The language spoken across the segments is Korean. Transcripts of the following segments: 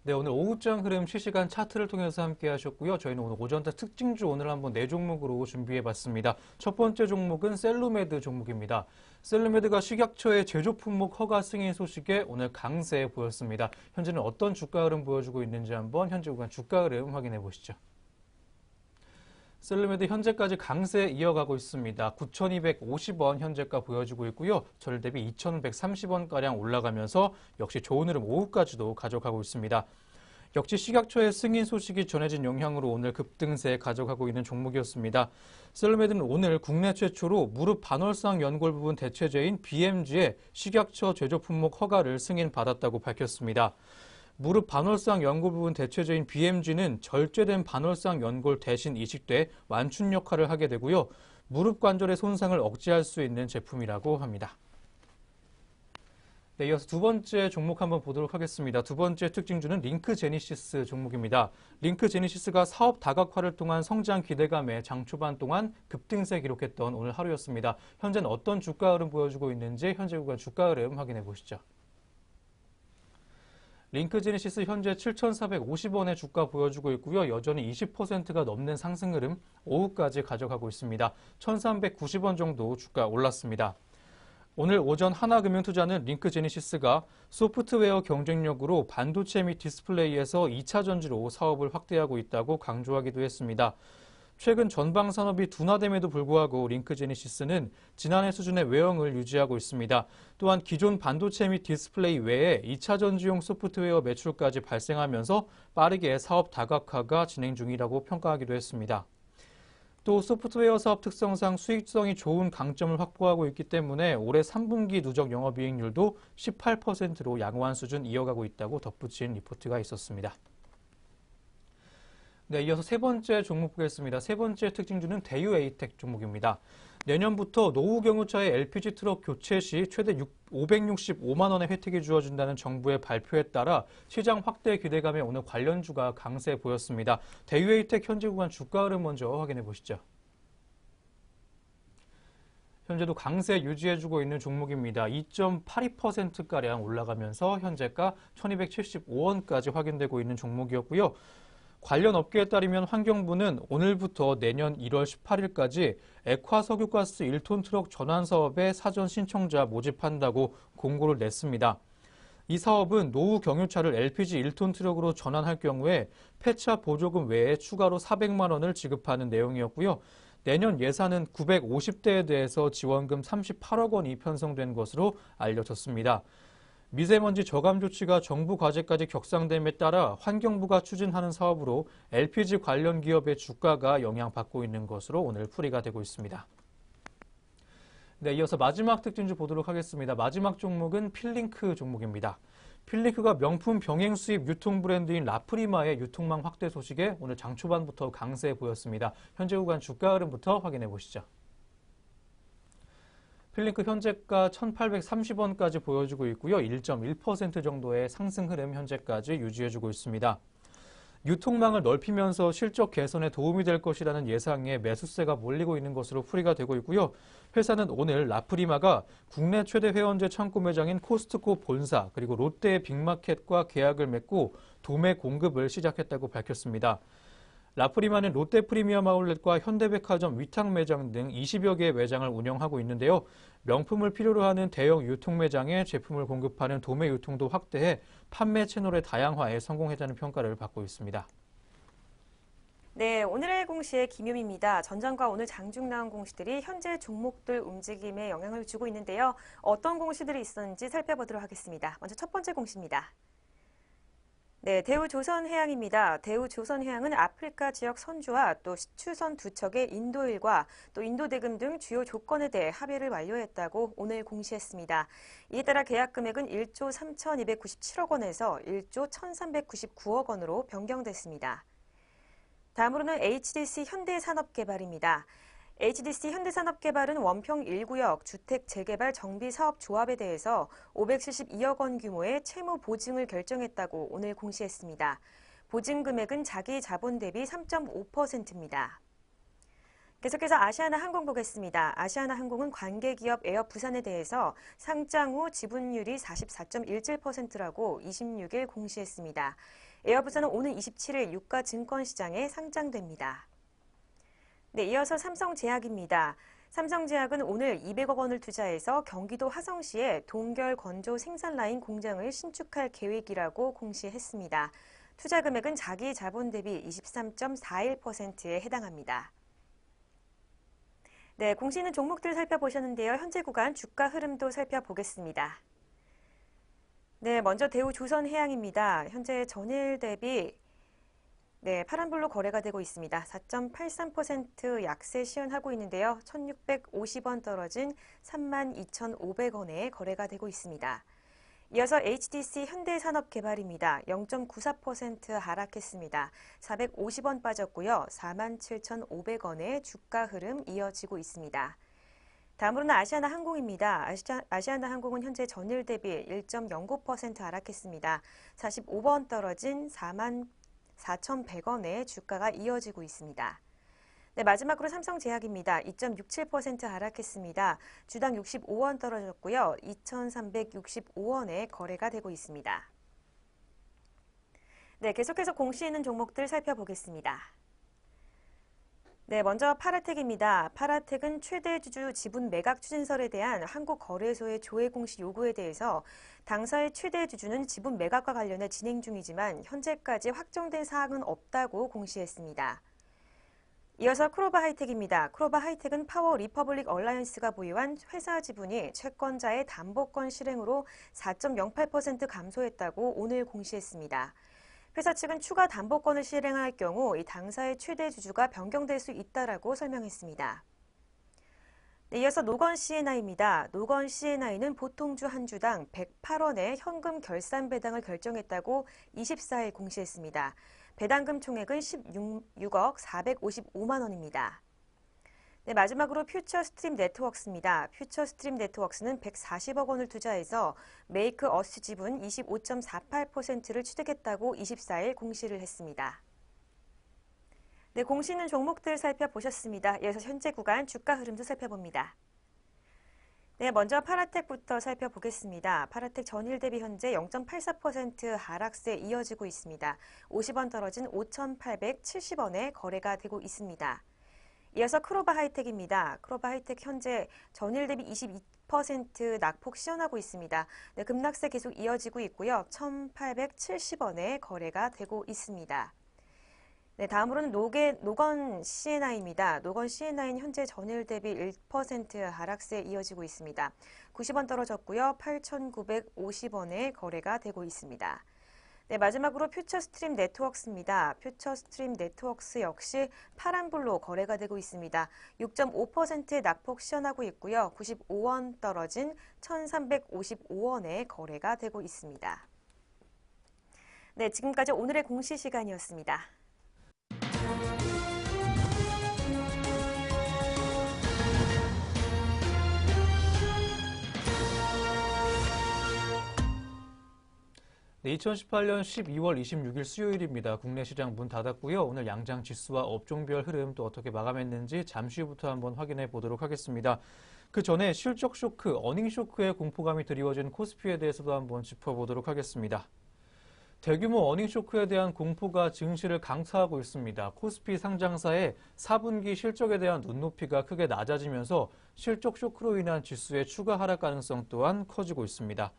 네, 오늘 오후장 흐름 실시간 차트를 통해서 함께 하셨고요. 저희는 오늘 오전대 특징주 오늘 한번 네 종목으로 준비해봤습니다. 첫 번째 종목은 셀루메드 종목입니다. 셀루메드가 식약처의 제조 품목 허가 승인 소식에 오늘 강세 보였습니다. 현재는 어떤 주가 흐름 보여주고 있는지 한번 현재 구간 주가 흐름 확인해 보시죠. 셀루메드 현재까지 강세 이어가고 있습니다. 9,250원 현재가 보여주고 있고요. 전일 대비 2,130원가량 올라가면서 역시 좋은 흐름 오후까지도 가져가고 있습니다. 역시 식약처의 승인 소식이 전해진 영향으로 오늘 급등세 가져가고 있는 종목이었습니다. 셀루메드는 오늘 국내 최초로 무릎 반월상 연골 부분 대체제인 BMG의 식약처 제조 품목 허가를 승인받았다고 밝혔습니다. 무릎 반월상 연골 부분 대체제인 BMG는 절제된 반월상 연골 대신 이식돼 완충 역할을 하게 되고요. 무릎 관절의 손상을 억제할 수 있는 제품이라고 합니다. 네, 이어서 두 번째 종목 한번 보도록 하겠습니다. 두 번째 특징주는 링크제니시스 종목입니다. 링크제니시스가 사업 다각화를 통한 성장 기대감에 장 초반 동안 급등세 기록했던 오늘 하루였습니다. 현재는 어떤 주가 흐름 보여주고 있는지 현재 구간 주가 흐름 확인해 보시죠. 링크제니시스 현재 7,450원의 주가 보여주고 있고요. 여전히 20%가 넘는 상승 흐름 오후까지 가져가고 있습니다. 1,390원 정도 주가 올랐습니다. 오늘 오전 하나금융투자는 링크제니시스가 소프트웨어 경쟁력으로 반도체 및 디스플레이에서 2차 전지로 사업을 확대하고 있다고 강조하기도 했습니다. 최근 전방 산업이 둔화됨에도 불구하고 링크제니시스는 지난해 수준의 외형을 유지하고 있습니다. 또한 기존 반도체 및 디스플레이 외에 2차 전지용 소프트웨어 매출까지 발생하면서 빠르게 사업 다각화가 진행 중이라고 평가하기도 했습니다. 또 소프트웨어 사업 특성상 수익성이 좋은 강점을 확보하고 있기 때문에 올해 3분기 누적 영업이익률도 18%로 양호한 수준 이어가고 있다고 덧붙인 리포트가 있었습니다. 네, 이어서 세 번째 종목 보겠습니다. 세 번째 특징주는 대유 에이텍 종목입니다. 내년부터 노후 경유차의 LPG 트럭 교체 시 최대 565만 원의 혜택이 주어진다는 정부의 발표에 따라 시장 확대 기대감에 오늘 관련주가 강세 보였습니다. 대유 에이텍 현재 구간 주가 흐름 먼저 확인해 보시죠. 현재도 강세 유지해주고 있는 종목입니다. 2.82%가량 올라가면서 현재가 1,275원까지 확인되고 있는 종목이었고요. 관련 업계에 따르면 환경부는 오늘부터 내년 1월 18일까지 액화 석유가스 1톤 트럭 전환 사업에 사전 신청자 모집한다고 공고를 냈습니다. 이 사업은 노후 경유차를 LPG 1톤 트럭으로 전환할 경우에 폐차 보조금 외에 추가로 400만 원을 지급하는 내용이었고요. 내년 예산은 950대에 대해서 지원금 38억 원이 편성된 것으로 알려졌습니다. 미세먼지 저감 조치가 정부 과제까지 격상됨에 따라 환경부가 추진하는 사업으로 LPG 관련 기업의 주가가 영향받고 있는 것으로 오늘 풀이가 되고 있습니다. 네, 이어서 마지막 특징주 보도록 하겠습니다. 마지막 종목은 필링크 종목입니다. 필링크가 명품 병행 수입 유통 브랜드인 라프리마의 유통망 확대 소식에 오늘 장 초반부터 강세 보였습니다. 현재 구간 주가 흐름부터 확인해 보시죠. 필링크 현재가 1,830원까지 보여주고 있고요. 1.1% 정도의 상승 흐름 현재까지 유지해주고 있습니다. 유통망을 넓히면서 실적 개선에 도움이 될 것이라는 예상에 매수세가 몰리고 있는 것으로 풀이가 되고 있고요. 회사는 오늘 라프리마가 국내 최대 회원제 창고 매장인 코스트코 본사 그리고 롯데의 빅마켓과 계약을 맺고 도매 공급을 시작했다고 밝혔습니다. 라프리마는 롯데 프리미엄 아울렛과 현대백화점 위탁 매장 등 20여 개의 매장을 운영하고 있는데요. 명품을 필요로 하는 대형 유통 매장에 제품을 공급하는 도매 유통도 확대해 판매 채널의 다양화에 성공했다는 평가를 받고 있습니다. 네, 오늘의 공시의 김유미입니다. 전장과 오늘 장중 나온 공시들이 현재 종목들 움직임에 영향을 주고 있는데요. 어떤 공시들이 있었는지 살펴보도록 하겠습니다. 먼저 첫 번째 공시입니다. 네, 대우조선해양입니다. 대우조선해양은 아프리카 지역 선주와 또 시추선 두 척의 인도일과 또 인도대금 등 주요 조건에 대해 합의를 완료했다고 오늘 공시했습니다. 이에 따라 계약 금액은 1조 3,297억 원에서 1조 1,399억 원으로 변경됐습니다. 다음으로는 HDC 현대산업개발입니다. HDC 현대산업개발은 원평 1구역 주택 재개발 정비사업조합에 대해서 572억 원 규모의 채무 보증을 결정했다고 오늘 공시했습니다. 보증 금액은 자기 자본 대비 3.5%입니다. 계속해서 아시아나항공 보겠습니다. 아시아나항공은 관계기업 에어부산에 대해서 상장 후 지분율이 44.17%라고 26일 공시했습니다. 에어부산은 오는 27일 유가 증권시장에 상장됩니다. 네, 이어서 삼성제약입니다. 삼성제약은 오늘 200억 원을 투자해서 경기도 화성시에 동결 건조 생산 라인 공장을 신축할 계획이라고 공시했습니다. 투자 금액은 자기 자본 대비 23.41%에 해당합니다. 네, 공시는 종목들 살펴보셨는데요. 현재 구간 주가 흐름도 살펴보겠습니다. 네, 먼저 대우조선해양입니다. 현재 전일 대비 파란불로 거래가 되고 있습니다. 4.83% 약세 시현하고 있는데요. 1,650원 떨어진 32,500원에 거래가 되고 있습니다. 이어서 HDC 현대산업개발입니다. 0.94% 하락했습니다. 450원 빠졌고요. 47,500원의 주가 흐름 이어지고 있습니다. 다음으로는 아시아나항공입니다. 아시아나항공은 현재 전일 대비 1.09% 하락했습니다. 45원 떨어진 44,100원의 주가가 이어지고 있습니다. 네, 마지막으로 삼성제약입니다. 2.67% 하락했습니다. 주당 65원 떨어졌고요. 2,365원에 거래가 되고 있습니다. 네, 계속해서 공시에 있는 종목들 살펴보겠습니다. 네, 먼저 파라텍입니다. 파라텍은 최대 주주 지분 매각 추진설에 대한 한국거래소의 조회 공시 요구에 대해서 당사의 최대 주주는 지분 매각과 관련해 진행 중이지만 현재까지 확정된 사항은 없다고 공시했습니다. 이어서 크로바 하이텍입니다. 크로바 하이텍은 파워 리퍼블릭 얼라이언스가 보유한 회사 지분이 채권자의 담보권 실행으로 4.08% 감소했다고 오늘 공시했습니다. 회사 측은 추가 담보권을 실행할 경우 이 당사의 최대 주주가 변경될 수 있다라고 설명했습니다. 네, 이어서 노건 C&I입니다. 노건 C&I는 보통주 한 주당 108원의 현금 결산 배당을 결정했다고 24일 공시했습니다. 배당금 총액은 16억 455만 원입니다. 네, 마지막으로 퓨처스트림 네트워크스입니다. 퓨처스트림 네트워크스는 140억 원을 투자해서 메이크 어스 지분 25.48%를 취득했다고 24일 공시를 했습니다. 네, 공시는 종목들 살펴보셨습니다. 이어서 현재 구간 주가 흐름도 살펴봅니다. 네, 먼저 파라텍부터 살펴보겠습니다. 파라텍 전일 대비 현재 0.84% 하락세 이어지고 있습니다. 50원 떨어진 5,870원에 거래가 되고 있습니다. 이어서 크로바 하이텍입니다. 크로바 하이텍 현재 전일 대비 22% 낙폭 시현하고 있습니다. 네, 급락세 계속 이어지고 있고요. 1,870원에 거래가 되고 있습니다. 네, 다음으로는 노건 C&I입니다. 노건 C&I는 현재 전일 대비 1% 하락세 이어지고 있습니다. 90원 떨어졌고요. 8,950원에 거래가 되고 있습니다. 네, 마지막으로 퓨처스트림 네트워크스입니다. 퓨처스트림 네트워크스 역시 파란불로 거래가 되고 있습니다. 6.5%의 낙폭 시현하고 있고요. 95원 떨어진 1,355원에 거래가 되고 있습니다. 네, 지금까지 오늘의 공시 시간이었습니다. 네, 2018년 12월 26일 수요일입니다. 국내 시장 문 닫았고요. 오늘 양장 지수와 업종별 흐름 또 어떻게 마감했는지 잠시 후부터 한번 확인해 보도록 하겠습니다. 그 전에 실적 쇼크, 어닝 쇼크의 공포감이 드리워진 코스피에 대해서도 한번 짚어보도록 하겠습니다. 대규모 어닝 쇼크에 대한 공포가 증시를 강타하고 있습니다. 코스피 상장사의 4분기 실적에 대한 눈높이가 크게 낮아지면서 실적 쇼크로 인한 지수의 추가 하락 가능성 또한 커지고 있습니다.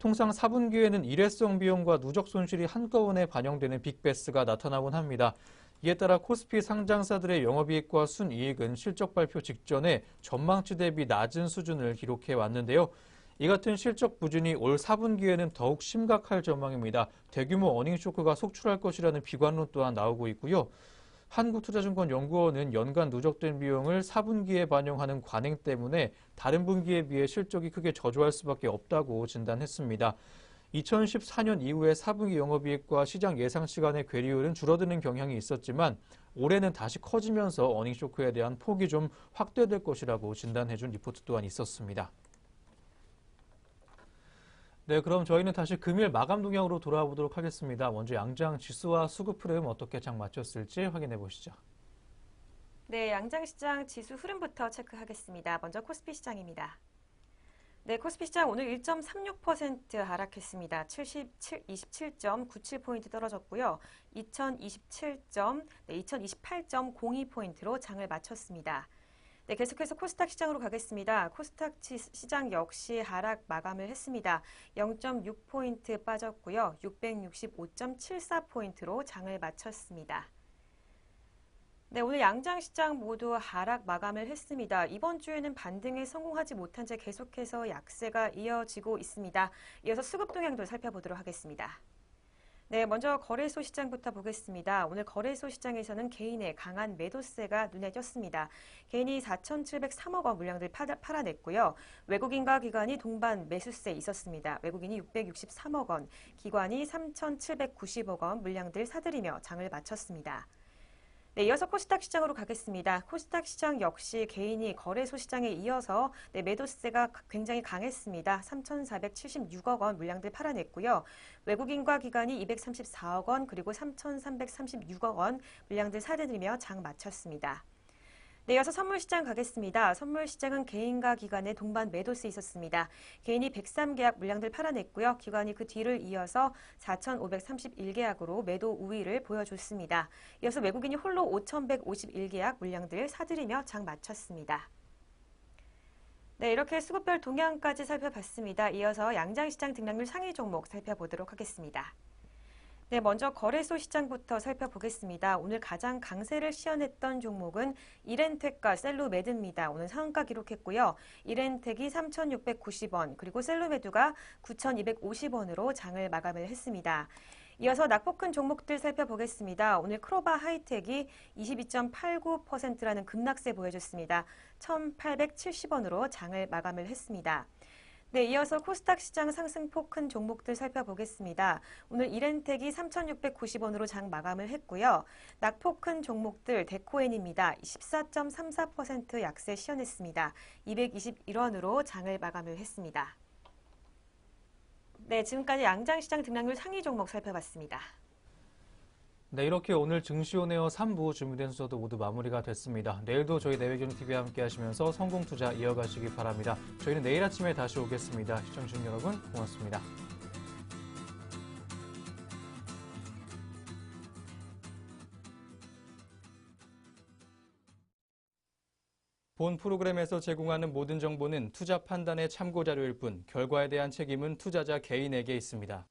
통상 4분기에는 일회성 비용과 누적 손실이 한꺼번에 반영되는 빅베스가 나타나곤 합니다. 이에 따라 코스피 상장사들의 영업이익과 순이익은 실적 발표 직전에 전망치 대비 낮은 수준을 기록해 왔는데요. 이 같은 실적 부진이 올 4분기에는 더욱 심각할 전망입니다. 대규모 어닝 쇼크가 속출할 것이라는 비관론 또한 나오고 있고요. 한국투자증권연구원은 연간 누적된 비용을 4분기에 반영하는 관행 때문에 다른 분기에 비해 실적이 크게 저조할 수밖에 없다고 진단했습니다. 2014년 이후에 4분기 영업이익과 시장 예상치 간의 괴리율은 줄어드는 경향이 있었지만 올해는 다시 커지면서 어닝 쇼크에 대한 폭이 좀 확대될 것이라고 진단해준 리포트 또한 있었습니다. 네, 그럼 저희는 다시 금일 마감 동향으로 돌아와 보도록 하겠습니다. 먼저 양장 지수와 수급 흐름 어떻게 장 맞췄을지 확인해 보시죠. 네, 양장시장 지수 흐름부터 체크하겠습니다. 먼저 코스피 시장입니다. 네, 코스피 시장 오늘 1.36% 하락했습니다. 27.97포인트 떨어졌고요. 2028.02포인트로 장을 마쳤습니다. 네, 계속해서 코스닥 시장으로 가겠습니다. 코스닥 시장 역시 하락 마감을 했습니다. 0.6포인트 빠졌고요. 665.74포인트로 장을 마쳤습니다. 네, 오늘 양장시장 모두 하락 마감을 했습니다. 이번 주에는 반등에 성공하지 못한 채 계속해서 약세가 이어지고 있습니다. 이어서 수급 동향도 살펴보도록 하겠습니다. 네, 먼저 거래소 시장부터 보겠습니다. 오늘 거래소 시장에서는 개인의 강한 매도세가 눈에 띄었습니다. 개인이 4,703억 원 물량들 팔아냈고요. 외국인과 기관이 동반 매수세 있었습니다. 외국인이 663억 원, 기관이 3,790억 원 물량들 사들이며 장을 마쳤습니다. 네, 이어서 코스닥 시장으로 가겠습니다. 코스닥 시장 역시 개인이 거래소 시장에 이어서 매도세가 굉장히 강했습니다. 3,476억 원 물량들 팔아냈고요. 외국인과 기관이 234억 원 그리고 3,336억 원 물량들 사들이며 장 마쳤습니다. 네, 이어서 선물시장 가겠습니다. 선물시장은 개인과 기관의 동반 매도세 있었습니다. 개인이 103계약 물량들 팔아냈고요. 기관이 그 뒤를 이어서 4,531계약으로 매도 우위를 보여줬습니다. 이어서 외국인이 홀로 5,151계약 물량들 사들이며 장 마쳤습니다. 네, 이렇게 수급별 동향까지 살펴봤습니다. 이어서 양장시장 등락률 상위 종목 살펴보도록 하겠습니다. 네, 먼저 거래소 시장부터 살펴보겠습니다. 오늘 가장 강세를 시현했던 종목은 이렌텍과 셀로메드입니다. 오늘 상한가 기록했고요. 이렌텍이 3,690원, 그리고 셀로메드가 9,250원으로 장을 마감을 했습니다. 이어서 낙폭 큰 종목들 살펴보겠습니다. 오늘 크로바 하이텍이 22.89%라는 급락세 보여줬습니다. 1,870원으로 장을 마감을 했습니다. 네, 이어서 코스닥 시장 상승폭 큰 종목들 살펴보겠습니다. 오늘 이렌텍이 3,690원으로 장 마감을 했고요. 낙폭 큰 종목들 데코엔입니다. 14.34% 약세 시현했습니다. 221원으로 장을 마감을 했습니다. 네, 지금까지 양장시장 등락률 상위 종목 살펴봤습니다. 네, 이렇게 오늘 증시온에어 3부 준비된 순서도 모두 마무리가 됐습니다. 내일도 저희 내외경TV와 함께 하시면서 성공투자 이어가시기 바랍니다. 저희는 내일 아침에 다시 오겠습니다. 시청해주신 여러분 고맙습니다. 본 프로그램에서 제공하는 모든 정보는 투자 판단의 참고 자료일 뿐 결과에 대한 책임은 투자자 개인에게 있습니다.